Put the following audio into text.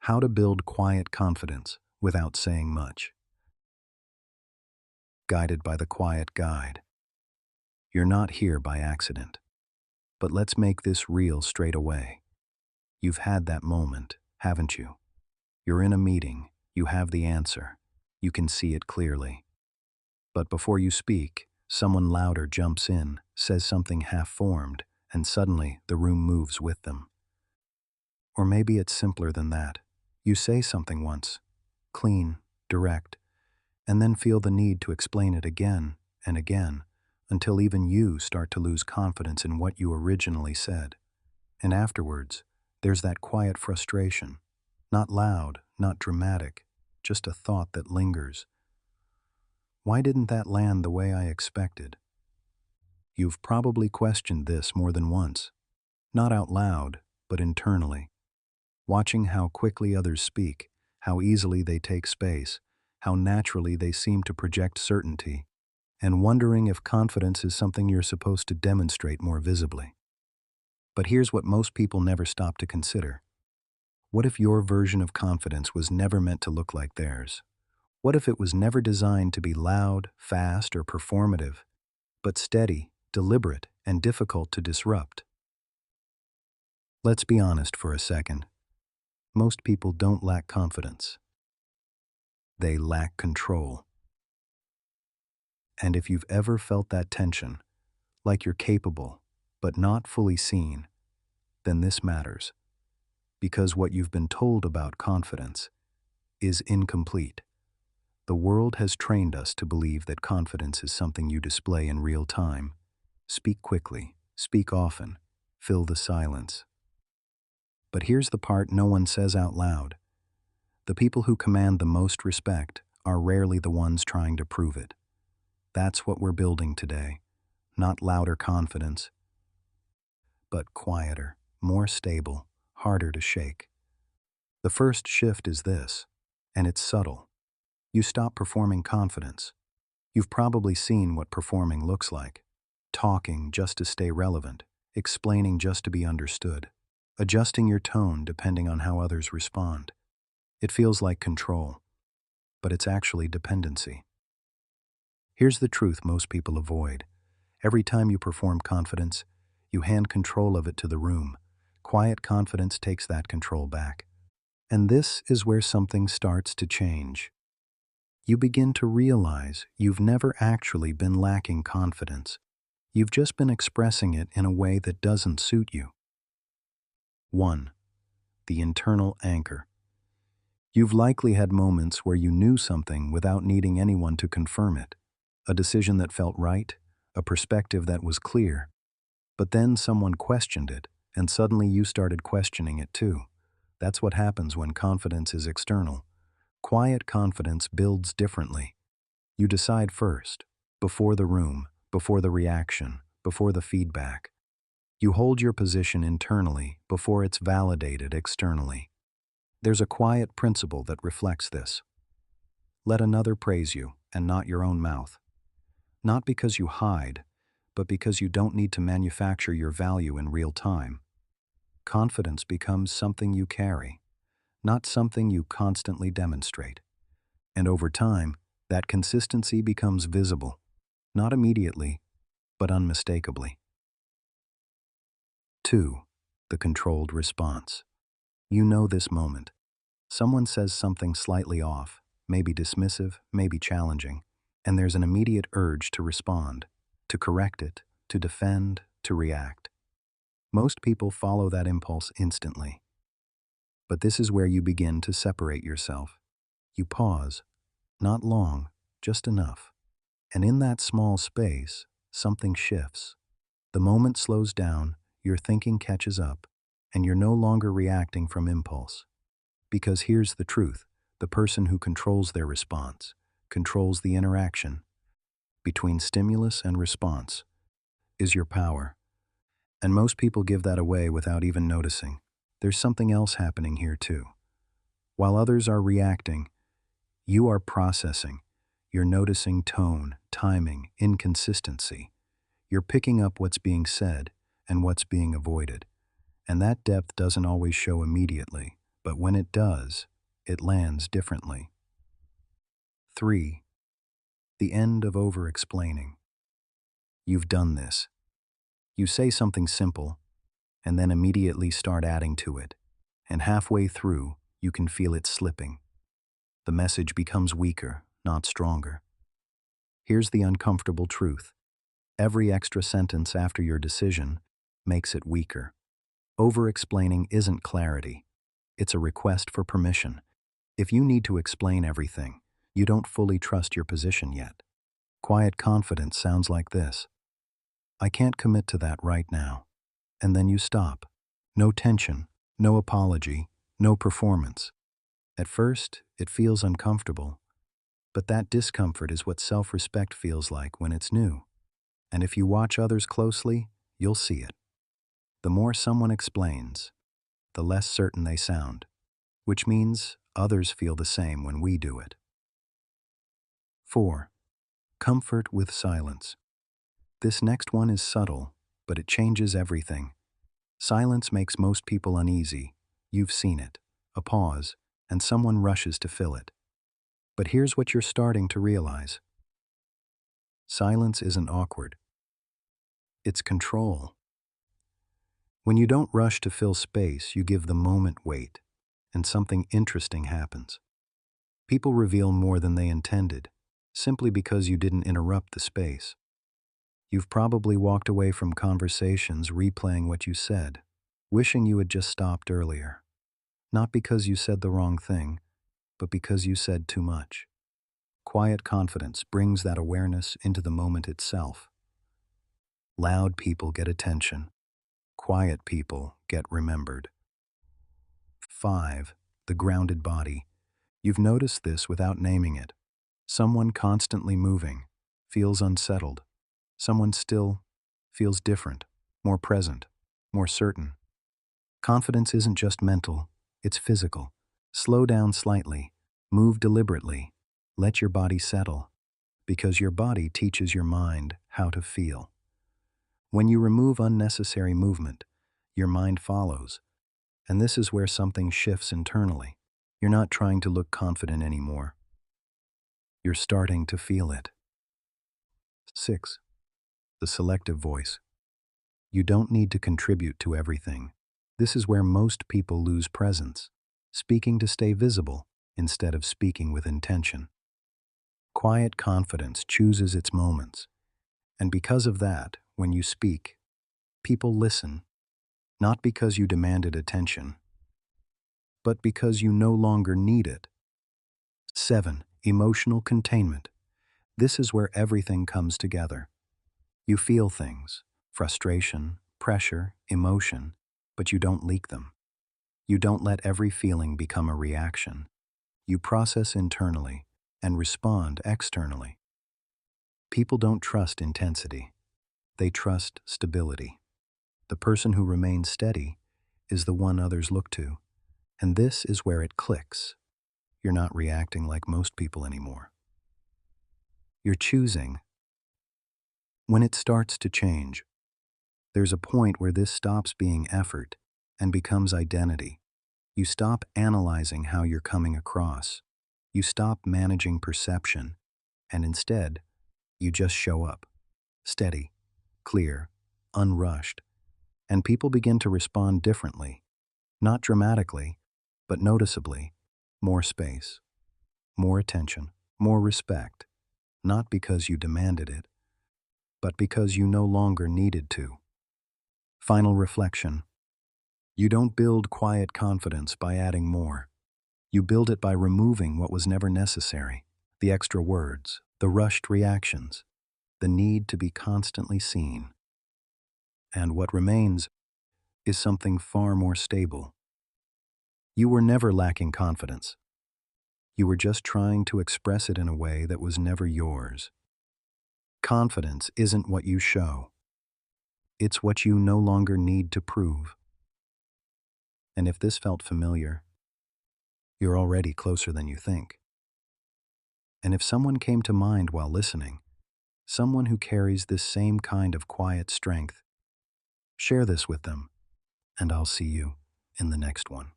How to build quiet confidence without saying much. Guided by the Quiet Guide. You're not here by accident. But let's make this real straight away. You've had that moment, haven't you? You're in a meeting, you have the answer, you can see it clearly. But before you speak, someone louder jumps in, says something half-formed, and suddenly the room moves with them. Or maybe it's simpler than that. You say something once, clean, direct, and then feel the need to explain it again and again, until even you start to lose confidence in what you originally said. And afterwards, there's that quiet frustration. Not loud, not dramatic, just a thought that lingers. Why didn't that land the way I expected? You've probably questioned this more than once. Not out loud, but internally. Watching how quickly others speak, how easily they take space, how naturally they seem to project certainty, and wondering if confidence is something you're supposed to demonstrate more visibly. But here's what most people never stop to consider. What if your version of confidence was never meant to look like theirs? What if it was never designed to be loud, fast, or performative, but steady, deliberate, and difficult to disrupt? Let's be honest for a second. Most people don't lack confidence. They lack control. And if you've ever felt that tension, like you're capable, but not fully seen, then this matters. Because what you've been told about confidence is incomplete. The world has trained us to believe that confidence is something you display in real time. Speak quickly, speak often, fill the silence. But here's the part no one says out loud. The people who command the most respect are rarely the ones trying to prove it. That's what we're building today. Not louder confidence, but quieter, more stable, harder to shake. The first shift is this, and it's subtle. You stop performing confidence. You've probably seen what performing looks like. Talking just to stay relevant, explaining just to be understood, adjusting your tone depending on how others respond. It feels like control, but it's actually dependency. Here's the truth most people avoid. Every time you perform confidence, you hand control of it to the room. Quiet confidence takes that control back. And this is where something starts to change. You begin to realize you've never actually been lacking confidence. You've just been expressing it in a way that doesn't suit you. 1. The internal anchor. You've likely had moments where you knew something without needing anyone to confirm it. A decision that felt right, a perspective that was clear. But then someone questioned it, and suddenly you started questioning it too. That's what happens when confidence is external. Quiet confidence builds differently. You decide first, before the room, before the reaction, before the feedback. You hold your position internally before it's validated externally. There's a quiet principle that reflects this. Let another praise you, and not your own mouth. Not because you hide, but because you don't need to manufacture your value in real time. Confidence becomes something you carry, not something you constantly demonstrate. And over time, that consistency becomes visible, not immediately, but unmistakably. 2. The controlled response. You know this moment. Someone says something slightly off, maybe dismissive, maybe challenging, and there's an immediate urge to respond, to correct it, to defend, to react. Most people follow that impulse instantly. But this is where you begin to separate yourself. You pause, not long, just enough. And in that small space, something shifts. The moment slows down, your thinking catches up, and you're no longer reacting from impulse. Because here's the truth, the person who controls their response controls the interaction between stimulus and response is your power. And most people give that away without even noticing. There's something else happening here too. While others are reacting, you are processing. You're noticing tone, timing, inconsistency. You're picking up what's being said and what's being avoided. And that depth doesn't always show immediately, but when it does, it lands differently. 3. The end of over-explaining. You've done this. You say something simple, and then immediately start adding to it, and halfway through, you can feel it slipping. The message becomes weaker, not stronger. Here's the uncomfortable truth. Every extra sentence after your decision makes it weaker. Over-explaining isn't clarity. It's a request for permission. If you need to explain everything, you don't fully trust your position yet. Quiet confidence sounds like this. I can't commit to that right now. And then you stop. No tension, no apology, no performance. At first, it feels uncomfortable, but that discomfort is what self-respect feels like when it's new. And if you watch others closely, you'll see it. The more someone explains, the less certain they sound, which means others feel the same when we do it. 4. Comfort with silence. This next one is subtle, but it changes everything. Silence makes most people uneasy. You've seen it. A pause, and someone rushes to fill it. But here's what you're starting to realize. Silence isn't awkward. It's control. When you don't rush to fill space, you give the moment weight, and something interesting happens. People reveal more than they intended, simply because you didn't interrupt the space. You've probably walked away from conversations replaying what you said, wishing you had just stopped earlier. Not because you said the wrong thing, but because you said too much. Quiet confidence brings that awareness into the moment itself. Loud people get attention. Quiet people get remembered. 5. The grounded body. You've noticed this without naming it. Someone constantly moving feels unsettled. Someone still feels different, more present, more certain. Confidence isn't just mental, it's physical. Slow down slightly, move deliberately, let your body settle, because your body teaches your mind how to feel. When you remove unnecessary movement, your mind follows, and this is where something shifts internally. You're not trying to look confident anymore. You're starting to feel it. 6. The selective voice. You don't need to contribute to everything. This is where most people lose presence, speaking to stay visible instead of speaking with intention. Quiet confidence chooses its moments, and because of that, when you speak, people listen, not because you demanded attention, but because you no longer need it. 7. Emotional containment. This is where everything comes together. You feel things, frustration, pressure, emotion, but you don't leak them. You don't let every feeling become a reaction. You process internally and respond externally. People don't trust intensity. They trust stability. The person who remains steady is the one others look to, and this is where it clicks. You're not reacting like most people anymore. You're choosing. When it starts to change, there's a point where this stops being effort and becomes identity. You stop analyzing how you're coming across. You stop managing perception, and instead, you just show up. Steady, clear, unrushed, and people begin to respond differently. Not dramatically, but noticeably. More space, more attention, more respect, not because you demanded it, but because you no longer needed to. Final reflection. You don't build quiet confidence by adding more. You build it by removing what was never necessary, the extra words, the rushed reactions, the need to be constantly seen. And what remains is something far more stable. You were never lacking confidence. You were just trying to express it in a way that was never yours. Confidence isn't what you show. It's what you no longer need to prove. And if this felt familiar, you're already closer than you think. And if someone came to mind while listening, someone who carries this same kind of quiet strength, share this with them, and I'll see you in the next one.